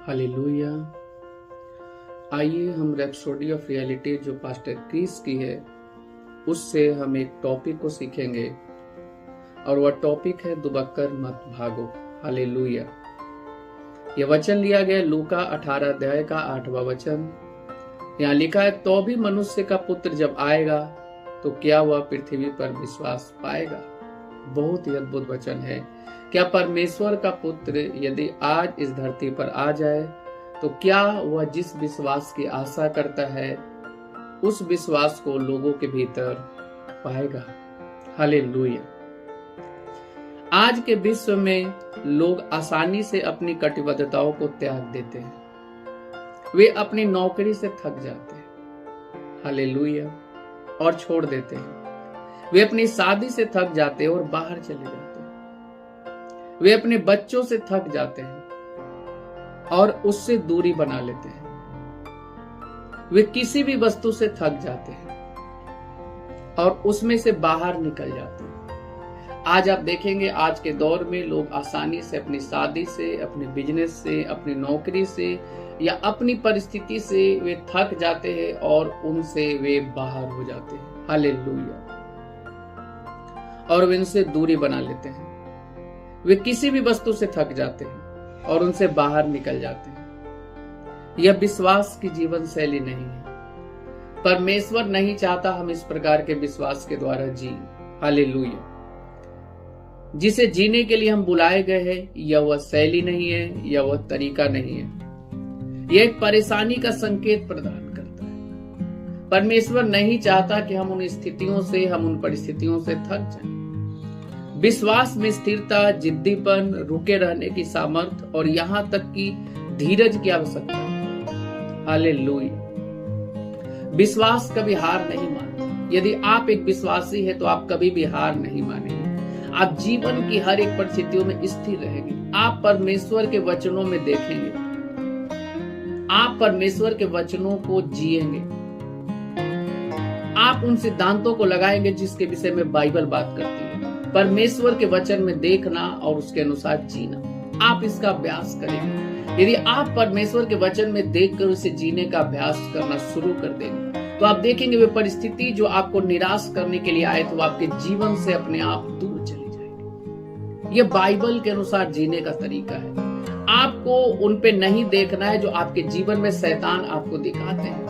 Hallelujah. आइए हम rhapsody of reality जो पास्टर क्रिस की है उससे हम एक टॉपिक को सीखेंगे और वह टॉपिक है दुबक्कर मत भागो। हालेलुया। यह वचन लिया गया लूका 18 अध्याय का 8वां वचन। यहाँ लिखा है, तो भी मनुष्य का पुत्र जब आएगा तो क्या वह पृथ्वी पर विश्वास पाएगा। बहुत ही अद्भुत वचन है। क्या परमेश्वर का पुत्र यदि आज इस धरती पर आ जाए तो क्या वह जिस विश्वास की आशा करता है उस विश्वास को लोगों के भीतर पाएगा। हालेलुया। आज के विश्व में लोग आसानी से अपनी कटिबद्धताओं को त्याग देते हैं। वे अपनी नौकरी से थक जाते हैं। हालेलुया। और छोड़ देते हैं। वे अपनी शादी से थक जाते हैं और बाहर चले जाते हैं। वे अपने बच्चों से थक जाते हैं और उससे दूरी बना लेते हैं। वे किसी भी वस्तु से थक जाते हैं और उसमें से बाहर निकल जाते हैं। आज आप देखेंगे, आज के दौर में लोग आसानी से अपनी शादी से, अपने बिजनेस से, अपनी नौकरी से या अपनी परिस्थिति से वे थक जाते हैं और उनसे वे बाहर हो जाते हैं। हालेलुया। और वे उनसे दूरी बना लेते हैं। वे किसी भी वस्तु से थक जाते हैं और उनसे बाहर निकल जाते हैं। यह विश्वास की जीवन शैली नहीं है। परमेश्वर नहीं चाहता हम इस प्रकार के विश्वास के द्वारा जी। हालेलुया। जिसे जीने के लिए हम बुलाए गए हैं यह वह शैली नहीं है, यह वह तरीका नहीं है। यह एक परेशानी का संकेत प्रदान करता है। परमेश्वर नहीं चाहता कि हम उन स्थितियों से, हम उन परिस्थितियों से थक जाएं। विश्वास में स्थिरता, जिद्दीपन, रुके रहने की सामर्थ और यहां तक कि धीरज की आवश्यकता है। हालेलुया। विश्वास कभी हार नहीं मानता। यदि आप एक विश्वासी है तो आप कभी भी हार नहीं मानेंगे। आप जीवन की हर एक परिस्थितियों में स्थिर रहेंगे। आप परमेश्वर के वचनों में देखेंगे। आप परमेश्वर के वचनों को जिएंगे। आप उन सिद्धांतों को लगाएंगे जिसके विषय में बाइबल बात करती है। परमेश्वर के वचन में देखना और उसके अनुसार जीना, आप इसका अभ्यास करेंगे। यदि आप परमेश्वर के वचन में देखकर उसे जीने का अभ्यास करना शुरू कर देंगे तो आप देखेंगे वे परिस्थिति जो आपको निराश करने के लिए आए तो आपके जीवन से अपने आप दूर चली जाएगी। यह बाइबल के अनुसार जीने का तरीका है। आपको उन पे नहीं देखना है जो आपके जीवन में शैतान आपको दिखाते हैं।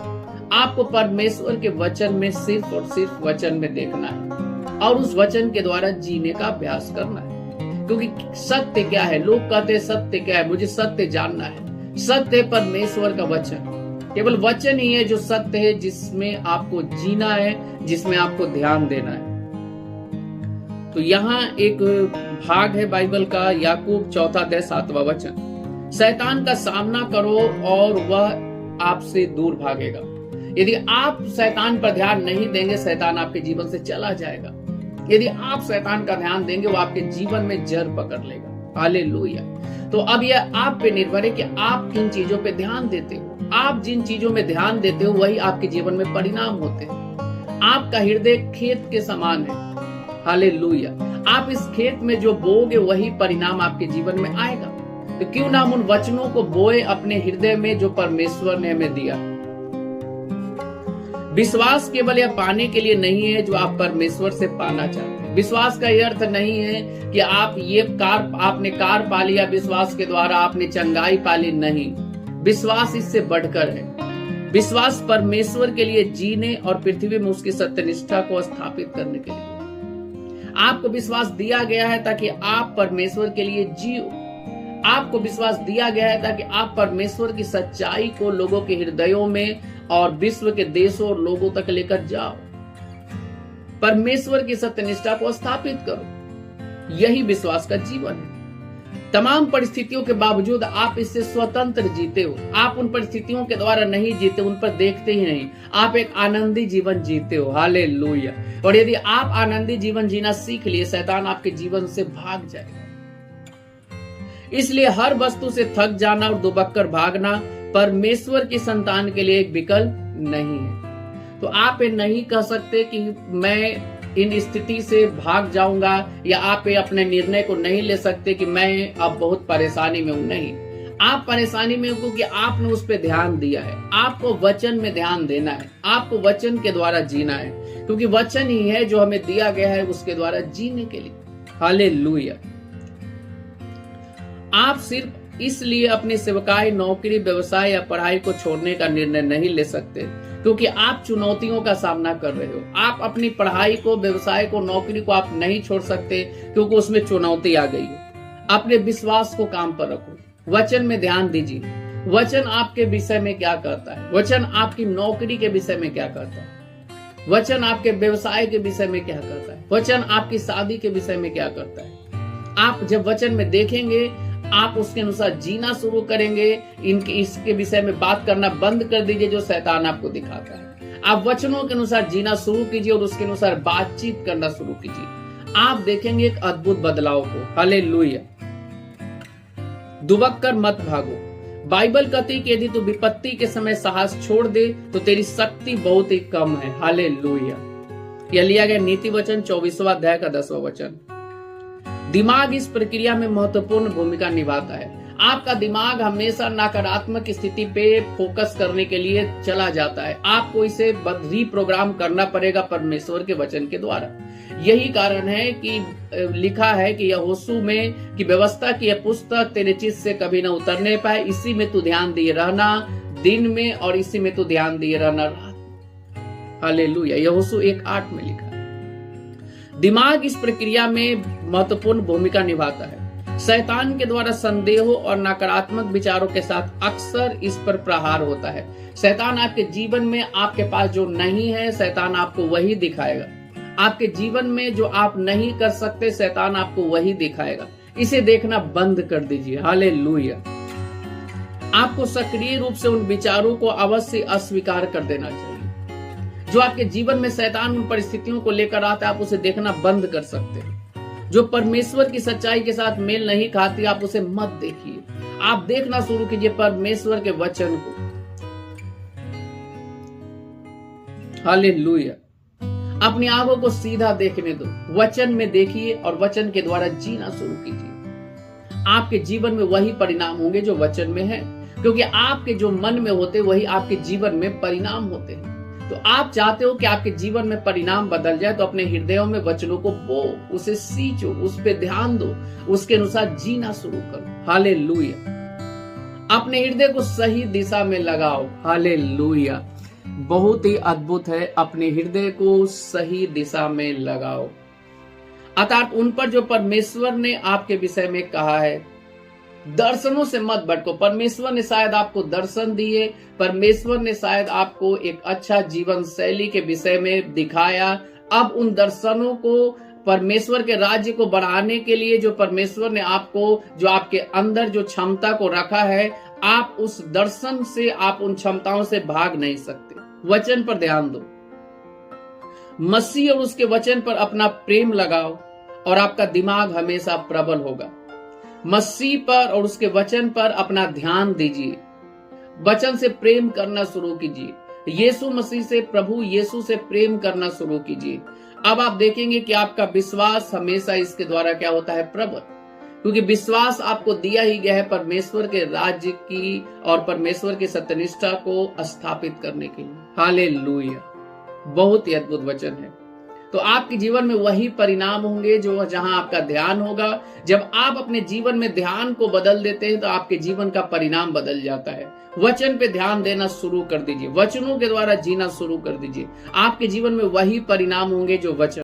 आपको परमेश्वर के वचन में सिर्फ और सिर्फ वचन में देखना है और उस वचन के द्वारा जीने का अभ्यास करना है। क्योंकि सत्य क्या है? लोग कहते हैं सत्य क्या है? मुझे सत्य जानना है। सत्य है परमेश्वर का वचन। केवल वचन ही है जो सत्य है, जिसमें आपको जीना है, जिसमें आपको ध्यान देना है। तो यहाँ एक भाग है बाइबल का, याकूब 4 अध्याय 7वां वचन। शैतान का सामना करो और वह आपसे दूर भागेगा। यदि आप शैतान पर ध्यान नहीं देंगे, शैतान आपके जीवन से चला जाएगा। यदि आप शैतान का ध्यान देंगे, वो आपके जीवन में जड़ पकड़ लेगा। हालेलुया। तो अब यह आप पे निर्भर है कि आप किन चीजों पे ध्यान देते हो। आप जिन चीजों में ध्यान देते हो वही आपके जीवन में परिणाम होते हैं। आपका हृदय खेत के समान है। हालेलुया। आप इस खेत में जो बोओगे वही परिणाम आपके जीवन में आएगा। तो क्यों ना हम उन वचनों को बोए अपने हृदय में जो परमेश्वर ने हमें दिया। विश्वास केवल यह पाने के लिए नहीं है जो आप परमेश्वर से पाना चाहते हैं। विश्वास का यह अर्थ नहीं है कि आपने कार पा लिया, विश्वास के द्वारा आपने चंगाई पा ली। नहीं, विश्वास इससे बढ़कर है। विश्वास परमेश्वर के लिए जीने और पृथ्वी में उसकी सत्यनिष्ठा को स्थापित करने के लिए। आपको विश्वास दिया गया है ताकि आप परमेश्वर के लिए जियो। आपको विश्वास दिया गया है ताकि आप परमेश्वर की सच्चाई को लोगों के हृदयों में और विश्व के देशों और लोगों तक लेकर जाओ। परमेश्वर की सत्यनिष्ठा को स्थापित करो। यही विश्वास का जीवन है। तमाम परिस्थितियों के बावजूद आप इससे स्वतंत्र जीते हो। आप उन परिस्थितियों के द्वारा नहीं जीते, उन पर देखते ही नहीं। आप एक आनंदी जीवन जीते हो। हालेलुया। और यदि आप आनंदी जीवन जीना सीख लिए, शैतान आपके जीवन से भाग जाएगा। इसलिए हर वस्तु से थक जाना और दुबक्कर भागना परमेश्वर की संतान के लिए एक विकल्प नहीं है। तो आप ये नहीं कह सकते कि मैं इन स्थिति से भाग जाऊंगा, या आप अपने निर्णय को नहीं ले सकते कि मैं अब बहुत परेशानी में हूं। नहीं, आप परेशानी में हो क्योंकि आपने उस पर ध्यान दिया है। आपको वचन में ध्यान देना है, आपको वचन के द्वारा जीना है, क्योंकि वचन ही है जो हमें दिया गया है उसके द्वारा जीने के लिए। हालेलुया। आप सिर्फ इसलिए अपनी सेवकाई, नौकरी, व्यवसाय या पढ़ाई को छोड़ने का निर्णय नहीं ले सकते क्योंकि आप चुनौतियों का सामना कर रहे हो। आप अपनी पढ़ाई को, व्यवसाय को, नौकरी को आप नहीं छोड़ सकते क्योंकि उसमें चुनौती आ गई है। अपने विश्वास को काम पर रखो, वचन में ध्यान दीजिए। वचन आपके विषय में क्या कहता है, वचन आपकी नौकरी के विषय में क्या कहता है, वचन आपके व्यवसाय के विषय में क्या कहता है, वचन आपकी शादी के विषय में क्या करता है। आप जब वचन में देखेंगे, आप उसके अनुसार जीना शुरू करेंगे। इसके विषय में बात करना बंद कर दीजिए जो शैतान आपको दिखाता है। आप वचनों के अनुसार जीना शुरू कीजिए और उसके अनुसार बातचीत करना शुरू कीजिए। आप देखेंगे एक अद्भुत बदलाव को। हालेलुया। दुबक कर मत भागो। बाइबल कहती है कि यदि तू विपत्ति के समय साहस छोड़ दे तो तेरी शक्ति बहुत ही कम है। हालेलुया। यह लिया गया नीति वचन 24वां अध्याय का 10वां वचन। दिमाग इस प्रक्रिया में महत्वपूर्ण भूमिका निभाता है। आपका दिमाग हमेशा नकारात्मक स्थिति पे फोकस करने के लिए चला जाता है। आपको इसे रीप्रोग्राम करना पड़ेगा परमेश्वर के वचन के द्वारा। यही कारण है कि लिखा है कि यहोशू में कि व्यवस्था की यह पुस्तक तेरे चित्त से कभी न उतरने पाए, इसी में तू ध्यान दिए रहना दिन में और इसी में तू ध्यान दिए रहना रात। हालेलुया। यहोशू 1:8 में लिखा है। दिमाग इस प्रक्रिया में महत्वपूर्ण भूमिका निभाता है। शैतान के द्वारा संदेहों और नकारात्मक विचारों के साथ अक्सर इस पर प्रहार होता है। शैतान आपके जीवन में आपके पास जो नहीं है, शैतान आपको वही दिखाएगा। आपके जीवन में जो आप नहीं कर सकते, शैतान आपको वही दिखाएगा। इसे देखना बंद कर दीजिए। हालेलुया। आपको सक्रिय रूप से उन विचारों को अवश्य अस्वीकार कर देना चाहिए। जो आपके जीवन में शैतान उन परिस्थितियों को लेकर आता है, आप उसे देखना बंद कर सकते हैं। जो परमेश्वर की सच्चाई के साथ मेल नहीं खाती, आप उसे मत देखिए। आप देखना शुरू कीजिए परमेश्वर के वचन को। हालेलुया। अपनी आंखों को सीधा देखने दो, वचन में देखिए और वचन के द्वारा जीना शुरू कीजिए। आपके जीवन में वही परिणाम होंगे जो वचन में है, क्योंकि आपके जो मन में होते वही आपके जीवन में परिणाम होते हैं। तो आप चाहते हो कि आपके जीवन में परिणाम बदल जाए, तो अपने हृदयों में वचनों को बो, उसे सींचो, उस पर ध्यान दो, उसके अनुसार जीना शुरू करो। हालेलुया। अपने हृदय को सही दिशा में लगाओ। हालेलुया। बहुत ही अद्भुत है। अपने हृदय को सही दिशा में लगाओ, अर्थात उन पर जो परमेश्वर ने आपके विषय में कहा है। दर्शनों से मत भटको। परमेश्वर ने शायद आपको दर्शन दिए, परमेश्वर ने शायद आपको एक अच्छा जीवन शैली के विषय में दिखाया। अब उन दर्शनों को, परमेश्वर के राज्य को बढ़ाने के लिए जो परमेश्वर ने आपको, जो आपके अंदर जो क्षमता को रखा है, आप उस दर्शन से, आप उन क्षमताओं से भाग नहीं सकते। वचन पर ध्यान दो, मसीह और उसके वचन पर अपना प्रेम लगाओ और आपका दिमाग हमेशा प्रबल होगा। मसीह पर और उसके वचन पर अपना ध्यान दीजिए। वचन से प्रेम करना शुरू कीजिए। यीशु मसीह से, प्रभु यीशु से प्रेम करना शुरू कीजिए। अब आप देखेंगे कि आपका विश्वास हमेशा इसके द्वारा क्या होता है, प्रबल, क्योंकि विश्वास आपको दिया ही गया है परमेश्वर के राज्य की और परमेश्वर की सत्यनिष्ठा को स्थापित करने के लिए। हालेलुया। बहुत ही अद्भुत वचन है। तो आपके जीवन में वही परिणाम होंगे जो जहां आपका ध्यान होगा। जब आप अपने जीवन में ध्यान को बदल देते हैं तो आपके जीवन का परिणाम बदल जाता है। वचन पे ध्यान देना शुरू कर दीजिए, वचनों के द्वारा जीना शुरू कर दीजिए। आपके जीवन में वही परिणाम होंगे जो वचन